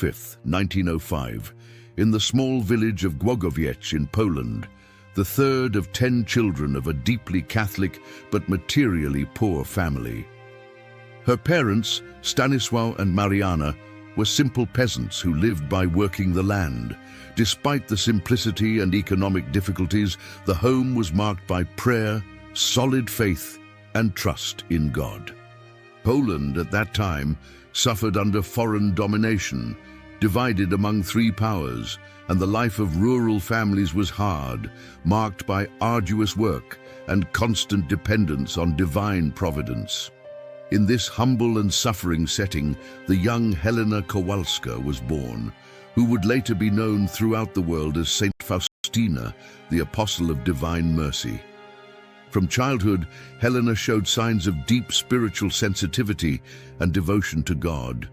25, 1905, in the small village of Głogowiec in Poland, the third of 10 children of a deeply Catholic but materially poor family. Her parents, Stanisław and Mariana, were simple peasants who lived by working the land. Despite the simplicity and economic difficulties, the home was marked by prayer, solid faith, and trust in God. Poland at that time suffered under foreign domination, divided among 3 powers, and the life of rural families was hard, marked by arduous work and constant dependence on divine providence. In this humble and suffering setting, the young Helena Kowalska was born, who would later be known throughout the world as Saint Faustina, the Apostle of Divine Mercy. From childhood, Helena showed signs of deep spiritual sensitivity and devotion to God.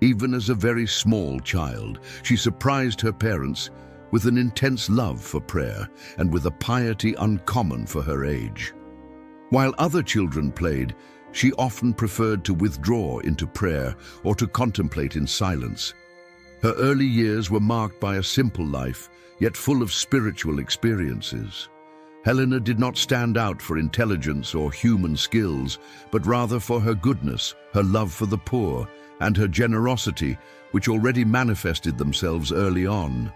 Even as a very small child, she surprised her parents with an intense love for prayer and with a piety uncommon for her age. While other children played, she often preferred to withdraw into prayer or to contemplate in silence. Her early years were marked by a simple life, yet full of spiritual experiences. Helena did not stand out for intelligence or human skills, but rather for her goodness, her love for the poor, and her generosity, which already manifested themselves early on.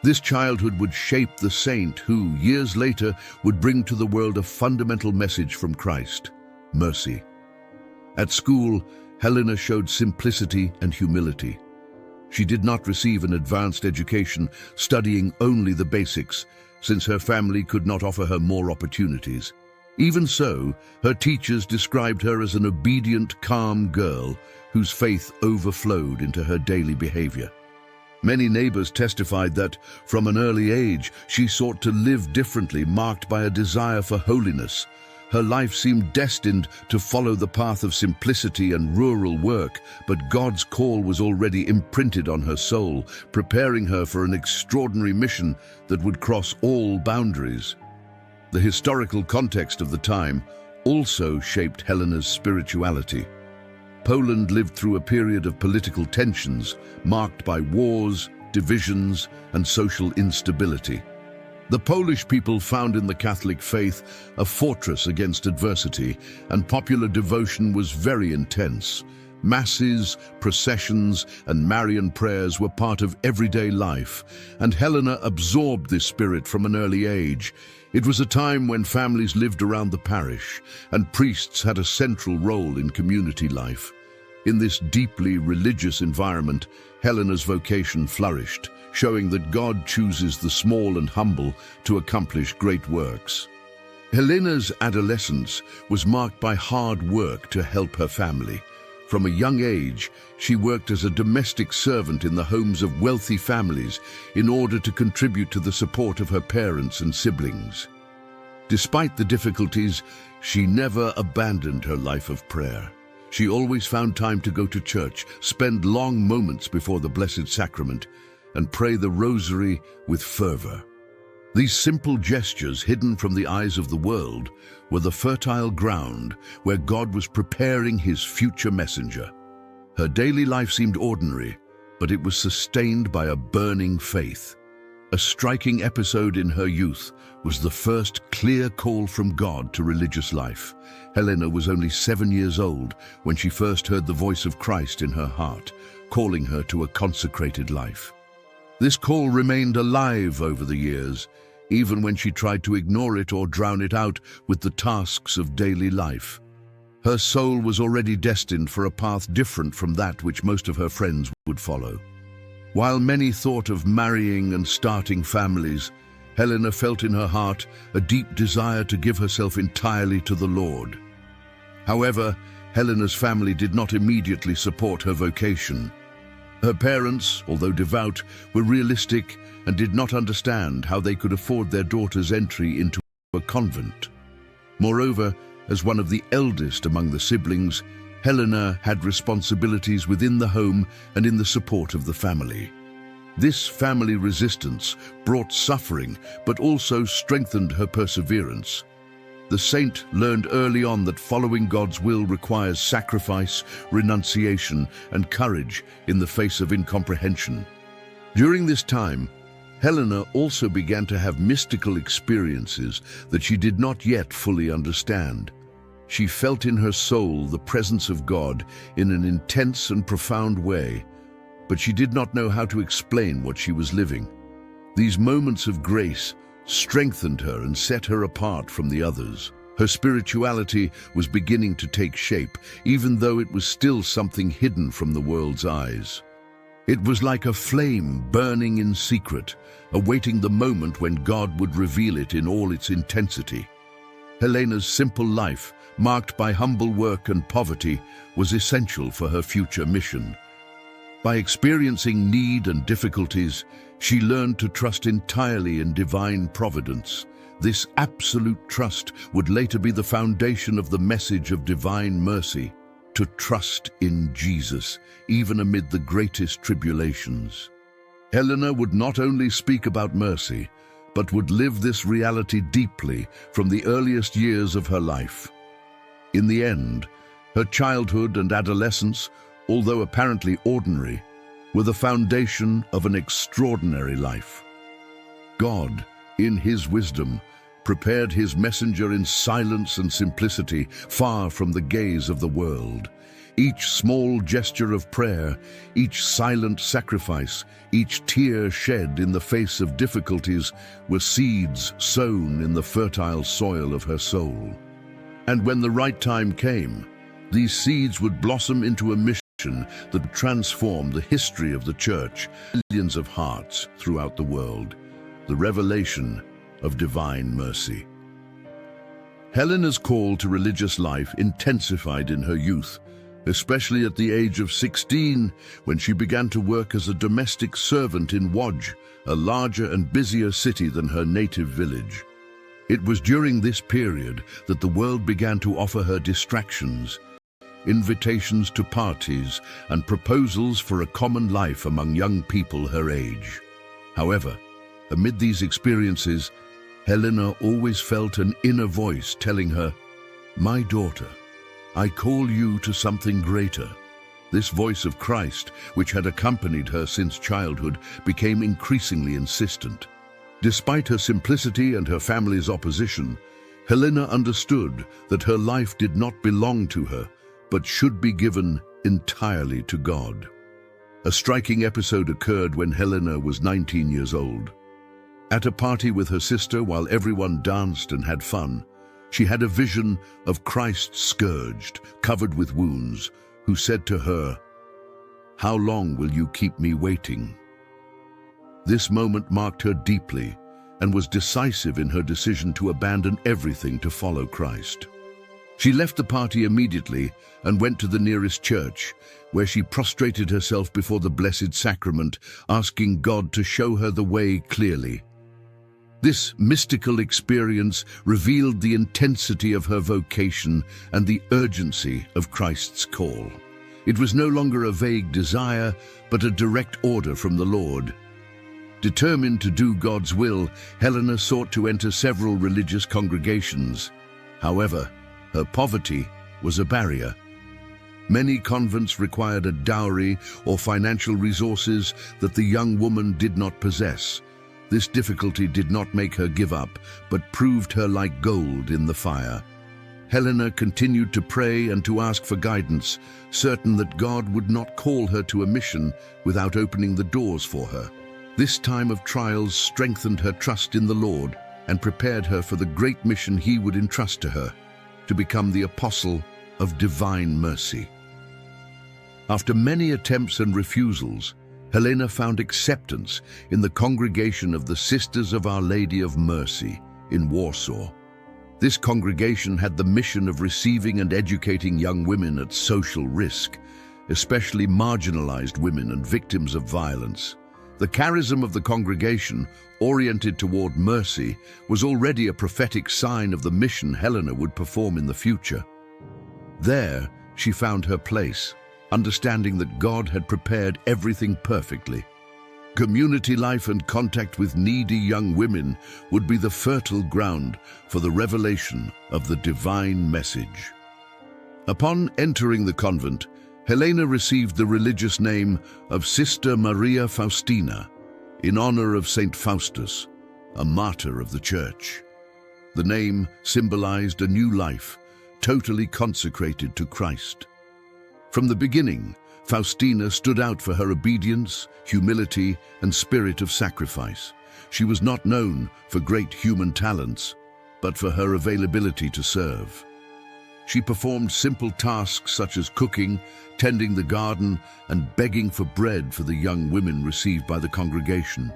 This childhood would shape the saint who, years later, would bring to the world a fundamental message from Christ: mercy. At school, Helena showed simplicity and humility. She did not receive an advanced education, studying only the basics, since her family could not offer her more opportunities. Even so, her teachers described her as an obedient, calm girl whose faith overflowed into her daily behavior. Many neighbors testified that, from an early age, she sought to live differently, marked by a desire for holiness. Her life seemed destined to follow the path of simplicity and rural work, but God's call was already imprinted on her soul, preparing her for an extraordinary mission that would cross all boundaries. The historical context of the time also shaped Helena's spirituality. Poland lived through a period of political tensions, marked by wars, divisions, and social instability. The Polish people found in the Catholic faith a fortress against adversity, and popular devotion was very intense. Masses, processions, and Marian prayers were part of everyday life, and Helena absorbed this spirit from an early age. It was a time when families lived around the parish, and priests had a central role in community life. In this deeply religious environment, Helena's vocation flourished, showing that God chooses the small and humble to accomplish great works. Helena's adolescence was marked by hard work to help her family. From a young age, she worked as a domestic servant in the homes of wealthy families in order to contribute to the support of her parents and siblings. Despite the difficulties, she never abandoned her life of prayer. She always found time to go to church, spend long moments before the Blessed Sacrament, and pray the Rosary with fervor. These simple gestures, hidden from the eyes of the world, were the fertile ground where God was preparing his future messenger. Her daily life seemed ordinary, but it was sustained by a burning faith. A striking episode in her youth was the first clear call from God to religious life. Helena was only 7 years old when she first heard the voice of Christ in her heart, calling her to a consecrated life. This call remained alive over the years, even when she tried to ignore it or drown it out with the tasks of daily life. Her soul was already destined for a path different from that which most of her friends would follow. While many thought of marrying and starting families, Helena felt in her heart a deep desire to give herself entirely to the Lord. However, Helena's family did not immediately support her vocation. Her parents, although devout, were realistic and did not understand how they could afford their daughter's entry into a convent. Moreover, as one of the eldest among the siblings, Helena had responsibilities within the home and in the support of the family. This family resistance brought suffering, but also strengthened her perseverance. The saint learned early on that following God's will requires sacrifice, renunciation, and courage in the face of incomprehension. During this time, Helena also began to have mystical experiences that she did not yet fully understand. She felt in her soul the presence of God in an intense and profound way, but she did not know how to explain what she was living. These moments of grace strengthened her and set her apart from the others. Her spirituality was beginning to take shape, even though it was still something hidden from the world's eyes. It was like a flame burning in secret, awaiting the moment when God would reveal it in all its intensity. Helena's simple life, marked by humble work and poverty, was essential for her future mission. By experiencing need and difficulties, she learned to trust entirely in divine providence. This absolute trust would later be the foundation of the message of divine mercy, to trust in Jesus, even amid the greatest tribulations. Helena would not only speak about mercy, but would live this reality deeply from the earliest years of her life. In the end, her childhood and adolescence, although apparently ordinary, were the foundation of an extraordinary life. God, in His wisdom, prepared His messenger in silence and simplicity, far from the gaze of the world. Each small gesture of prayer, each silent sacrifice, each tear shed in the face of difficulties were seeds sown in the fertile soil of her soul. And when the right time came, these seeds would blossom into a mission that would transform the history of the Church, millions of hearts throughout the world, the revelation of divine mercy. Helena's call to religious life intensified in her youth, especially at the age of 16, when she began to work as a domestic servant in Łódź, a larger and busier city than her native village. It was during this period that the world began to offer her distractions, invitations to parties, and proposals for a common life among young people her age. However, amid these experiences, Helena always felt an inner voice telling her, "My daughter, I call you to something greater." This voice of Christ, which had accompanied her since childhood, became increasingly insistent. Despite her simplicity and her family's opposition, Helena understood that her life did not belong to her, but should be given entirely to God. A striking episode occurred when Helena was 19 years old. At a party with her sister, while everyone danced and had fun, she had a vision of Christ scourged, covered with wounds, who said to her, "How long will you keep me waiting?" This moment marked her deeply and was decisive in her decision to abandon everything to follow Christ. She left the party immediately and went to the nearest church, where she prostrated herself before the Blessed Sacrament, asking God to show her the way clearly. This mystical experience revealed the intensity of her vocation and the urgency of Christ's call. It was no longer a vague desire, but a direct order from the Lord. Determined to do God's will, Helena sought to enter several religious congregations. However, her poverty was a barrier. Many convents required a dowry or financial resources that the young woman did not possess. This difficulty did not make her give up, but proved her like gold in the fire. Helena continued to pray and to ask for guidance, certain that God would not call her to a mission without opening the doors for her. This time of trials strengthened her trust in the Lord and prepared her for the great mission He would entrust to her, to become the apostle of divine mercy. After many attempts and refusals, Helena found acceptance in the congregation of the Sisters of Our Lady of Mercy in Warsaw. This congregation had the mission of receiving and educating young women at social risk, especially marginalized women and victims of violence. The charism of the congregation, oriented toward mercy, was already a prophetic sign of the mission Helena would perform in the future. There, she found her place, understanding that God had prepared everything perfectly. Community life and contact with needy young women would be the fertile ground for the revelation of the divine message. Upon entering the convent, Helena received the religious name of Sister Maria Faustina, in honor of Saint Faustus, a martyr of the Church. The name symbolized a new life, totally consecrated to Christ. From the beginning, Faustina stood out for her obedience, humility, and spirit of sacrifice. She was not known for great human talents, but for her availability to serve. She performed simple tasks such as cooking, tending the garden, and begging for bread for the young women received by the congregation.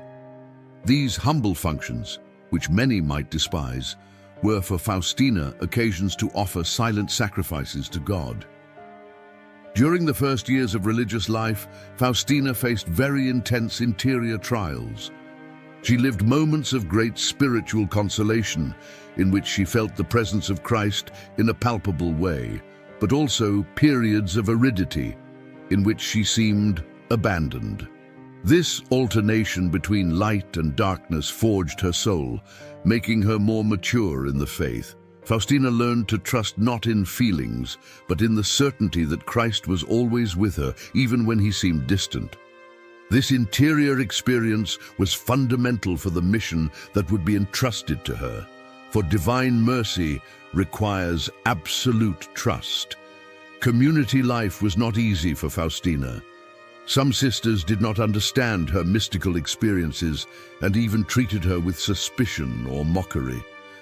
These humble functions, which many might despise, were for Faustina occasions to offer silent sacrifices to God. During the first years of religious life, Faustina faced very intense interior trials. She lived moments of great spiritual consolation, in which she felt the presence of Christ in a palpable way, but also periods of aridity, in which she seemed abandoned. This alternation between light and darkness forged her soul, making her more mature in the faith. Faustina learned to trust not in feelings, but in the certainty that Christ was always with her, even when he seemed distant. This interior experience was fundamental for the mission that would be entrusted to her, for divine mercy requires absolute trust. Community life was not easy for Faustina. Some sisters did not understand her mystical experiences and even treated her with suspicion or mockery.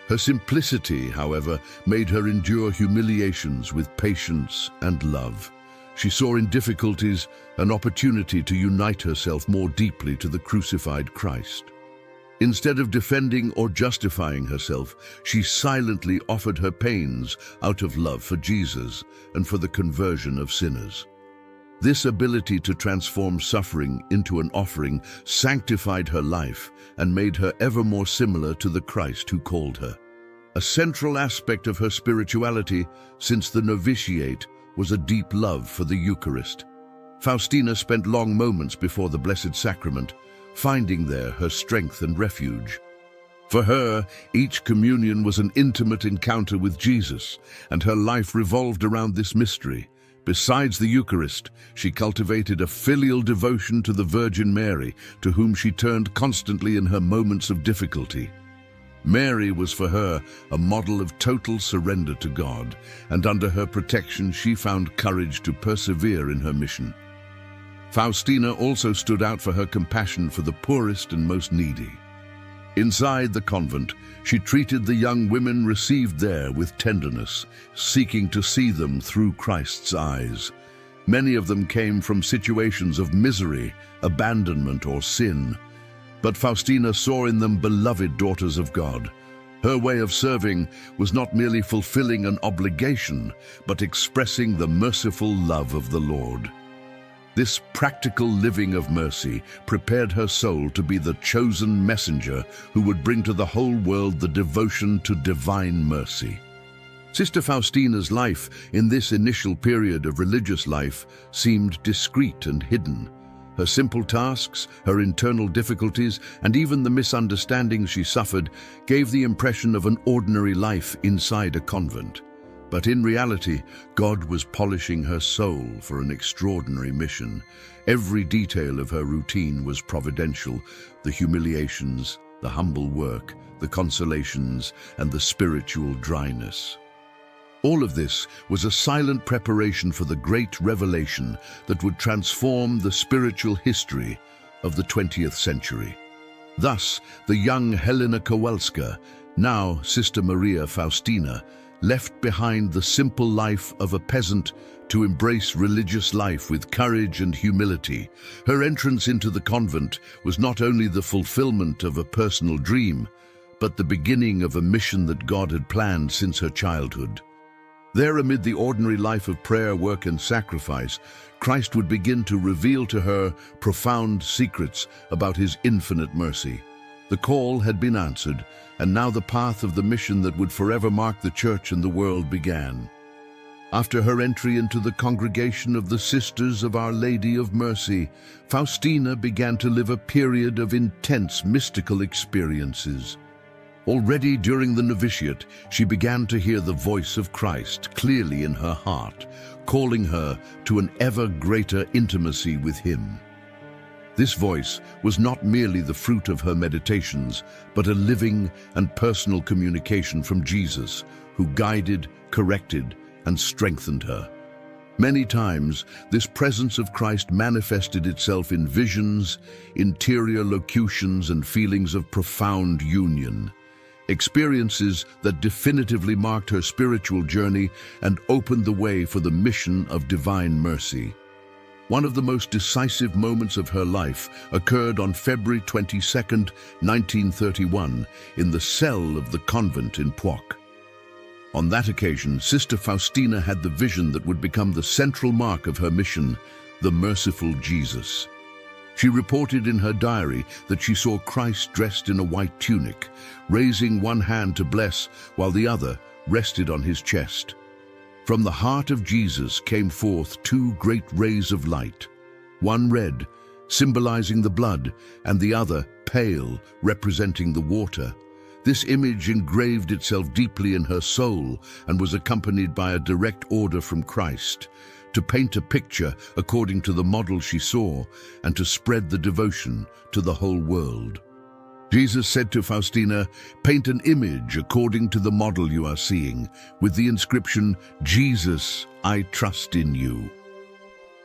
Her simplicity, however, made her endure humiliations with patience and love. She saw in difficulties an opportunity to unite herself more deeply to the crucified Christ. Instead of defending or justifying herself, she silently offered her pains out of love for Jesus and for the conversion of sinners. This ability to transform suffering into an offering sanctified her life and made her ever more similar to the Christ who called her. A central aspect of her spirituality since the novitiate was a deep love for the Eucharist. Faustina spent long moments before the Blessed Sacrament, finding there her strength and refuge. For her, each communion was an intimate encounter with Jesus, and her life revolved around this mystery. Besides the Eucharist, she cultivated a filial devotion to the Virgin Mary, to whom she turned constantly in her moments of difficulty. Mary was for her a model of total surrender to God, and under her protection she found courage to persevere in her mission. Faustina also stood out for her compassion for the poorest and most needy. Inside the convent, she treated the young women received there with tenderness, seeking to see them through Christ's eyes. Many of them came from situations of misery, abandonment, or sin. But Faustina saw in them beloved daughters of God. Her way of serving was not merely fulfilling an obligation, but expressing the merciful love of the Lord. This practical living of mercy prepared her soul to be the chosen messenger who would bring to the whole world the devotion to divine mercy. Sister Faustina's life in this initial period of religious life seemed discreet and hidden. Her simple tasks, her internal difficulties, and even the misunderstandings she suffered gave the impression of an ordinary life inside a convent. But in reality, God was polishing her soul for an extraordinary mission. Every detail of her routine was providential: the humiliations, the humble work, the consolations, and the spiritual dryness. All of this was a silent preparation for the great revelation that would transform the spiritual history of the 20th century. Thus, the young Helena Kowalska, now Sister Maria Faustina, left behind the simple life of a peasant to embrace religious life with courage and humility. Her entrance into the convent was not only the fulfillment of a personal dream, but the beginning of a mission that God had planned since her childhood. There, amid the ordinary life of prayer, work, and sacrifice, Christ would begin to reveal to her profound secrets about his infinite mercy. The call had been answered, and now the path of the mission that would forever mark the Church and the world began. After her entry into the congregation of the Sisters of Our Lady of Mercy, Faustina began to live a period of intense mystical experiences. Already during the novitiate, she began to hear the voice of Christ clearly in her heart, calling her to an ever greater intimacy with Him. This voice was not merely the fruit of her meditations, but a living and personal communication from Jesus, who guided, corrected, and strengthened her. Many times, this presence of Christ manifested itself in visions, interior locutions, and feelings of profound union. Experiences that definitively marked her spiritual journey and opened the way for the mission of divine mercy. One of the most decisive moments of her life occurred on February 22, 1931, in the cell of the convent in Poix. On that occasion, Sister Faustina had the vision that would become the central mark of her mission, the merciful Jesus. She reported in her diary that she saw Christ dressed in a white tunic, raising one hand to bless while the other rested on his chest. From the heart of Jesus came forth two great rays of light, one red, symbolizing the blood, and the other pale, representing the water. This image engraved itself deeply in her soul and was accompanied by a direct order from Christ to paint a picture according to the model she saw and to spread the devotion to the whole world. Jesus said to Faustina, "Paint an image according to the model you are seeing, with the inscription, 'Jesus, I trust in you.'"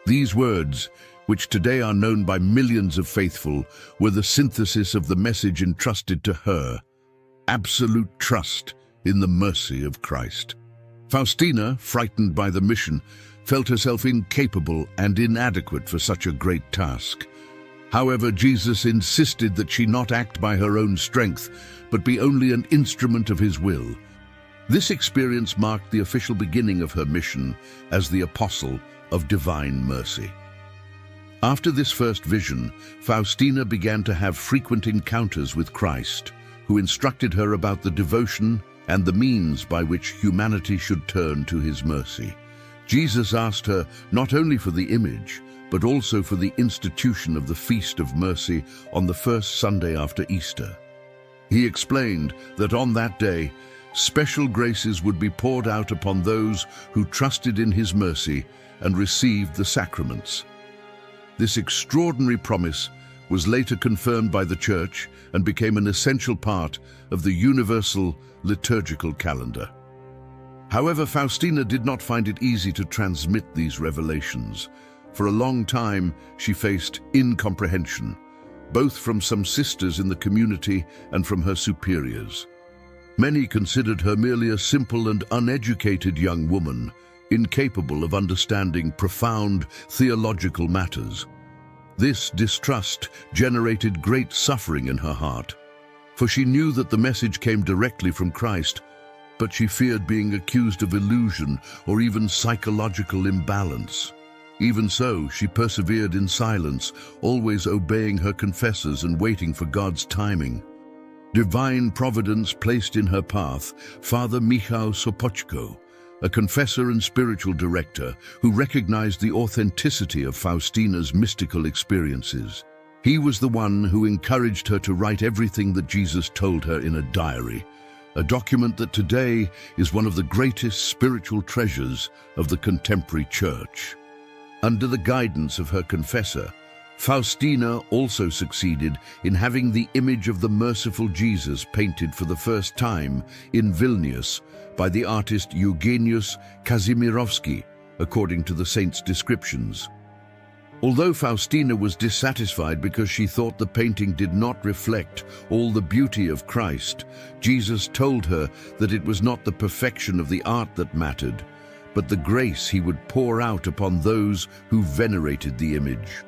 These words, which today are known by millions of faithful, were the synthesis of the message entrusted to her: absolute trust in the mercy of Christ. Faustina, frightened by the mission, felt herself incapable and inadequate for such a great task. However, Jesus insisted that she not act by her own strength, but be only an instrument of His will. This experience marked the official beginning of her mission as the Apostle of Divine Mercy. After this first vision, Faustina began to have frequent encounters with Christ, who instructed her about the devotion and the means by which humanity should turn to His mercy. Jesus asked her not only for the image, but also for the institution of the Feast of Mercy on the first Sunday after Easter. He explained that on that day, special graces would be poured out upon those who trusted in His mercy and received the sacraments. This extraordinary promise was later confirmed by the Church and became an essential part of the universal liturgical calendar. However, Faustina did not find it easy to transmit these revelations. For a long time, she faced incomprehension, both from some sisters in the community and from her superiors. Many considered her merely a simple and uneducated young woman, incapable of understanding profound theological matters. This distrust generated great suffering in her heart, for she knew that the message came directly from Christ, but she feared being accused of illusion or even psychological imbalance. Even so, she persevered in silence, always obeying her confessors and waiting for God's timing. Divine providence placed in her path Father Michał Sopoćko, a confessor and spiritual director who recognized the authenticity of Faustina's mystical experiences. He was the one who encouraged her to write everything that Jesus told her in a diary, a document that today is one of the greatest spiritual treasures of the contemporary church. Under the guidance of her confessor, Faustina also succeeded in having the image of the merciful Jesus painted for the first time in Vilnius by the artist Eugeniusz Kazimierowski, according to the saint's descriptions. Although Faustina was dissatisfied because she thought the painting did not reflect all the beauty of Christ, Jesus told her that it was not the perfection of the art that mattered, but the grace He would pour out upon those who venerated the image.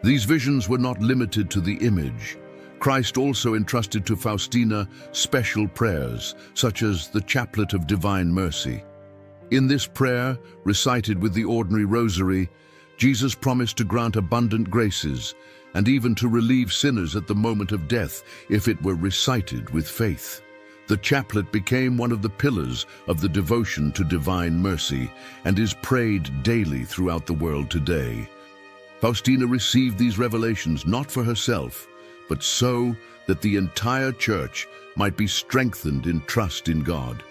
These visions were not limited to the image. Christ also entrusted to Faustina special prayers, such as the Chaplet of Divine Mercy. In this prayer, recited with the ordinary rosary, Jesus promised to grant abundant graces and even to relieve sinners at the moment of death if it were recited with faith. The chaplet became one of the pillars of the devotion to divine mercy and is prayed daily throughout the world today. Faustina received these revelations not for herself, but so that the entire church might be strengthened in trust in God.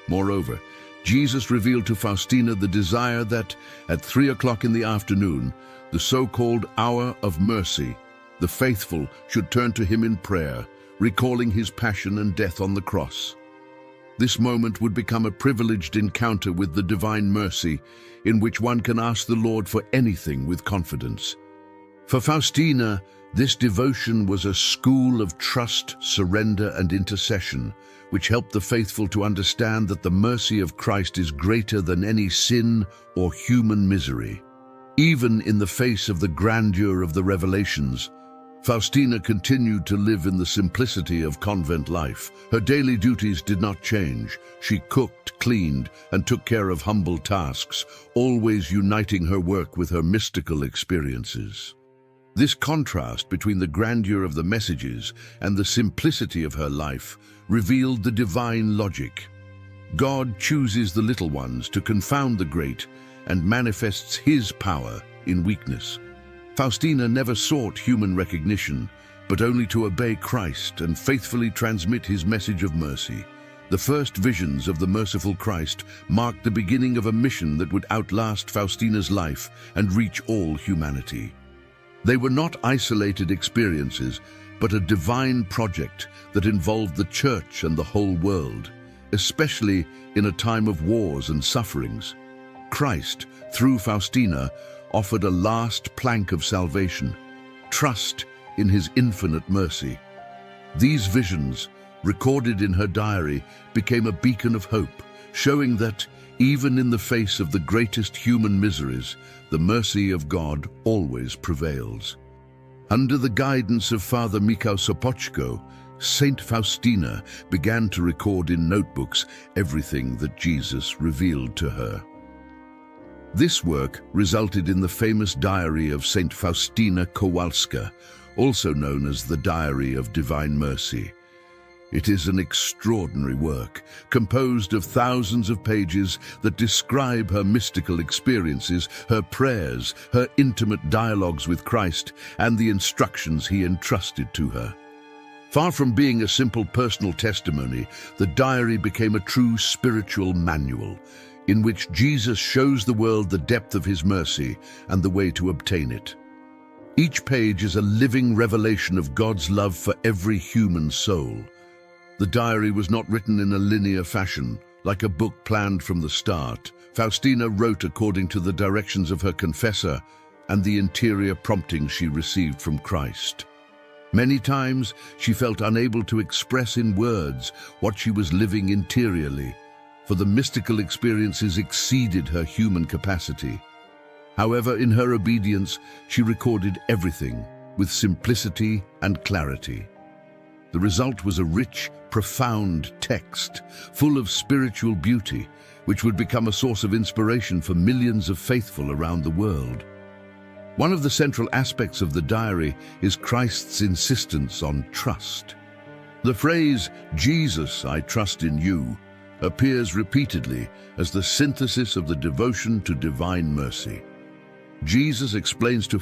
Moreover, Jesus revealed to Faustina the desire that, at 3 o'clock in the afternoon, the so-called hour of mercy, the faithful should turn to him in prayer, recalling his passion and death on the cross. This moment would become a privileged encounter with the divine mercy, in which one can ask the Lord for anything with confidence. For Faustina, this devotion was a school of trust, surrender, and intercession, which helped the faithful to understand that the mercy of Christ is greater than any sin or human misery. Even in the face of the grandeur of the revelations, Faustina continued to live in the simplicity of convent life. Her daily duties did not change. She cooked, cleaned, and took care of humble tasks, always uniting her work with her mystical experiences. This contrast between the grandeur of the messages and the simplicity of her life revealed the divine logic. God chooses the little ones to confound the great and manifests his power in weakness. Faustina never sought human recognition, but only to obey Christ and faithfully transmit his message of mercy. The first visions of the merciful Christ marked the beginning of a mission that would outlast Faustina's life and reach all humanity. They were not isolated experiences, but a divine project that involved the church and the whole world, especially in a time of wars and sufferings. Christ, through Faustina, offered a last plank of salvation, trust in his infinite mercy. These visions, recorded in her diary, became a beacon of hope, showing that, even in the face of the greatest human miseries, the mercy of God always prevails. Under the guidance of Father Michał Sopoćko, Saint Faustina began to record in notebooks everything that Jesus revealed to her. This work resulted in the famous diary of Saint Faustina Kowalska, also known as the Diary of Divine Mercy. It is an extraordinary work, composed of thousands of pages that describe her mystical experiences, her prayers, her intimate dialogues with Christ, and the instructions he entrusted to her. Far from being a simple personal testimony, the diary became a true spiritual manual, in which Jesus shows the world the depth of his mercy and the way to obtain it. Each page is a living revelation of God's love for every human soul. The diary was not written in a linear fashion, like a book planned from the start. Faustina wrote according to the directions of her confessor and the interior promptings she received from Christ. Many times, she felt unable to express in words what she was living interiorly, for the mystical experiences exceeded her human capacity. However, in her obedience, she recorded everything with simplicity and clarity. The result was a rich, profound text, full of spiritual beauty, which would become a source of inspiration for millions of faithful around the world. One of the central aspects of the diary is Christ's insistence on trust. The phrase, "Jesus, I trust in you," appears repeatedly as the synthesis of the devotion to divine mercy. Jesus explains to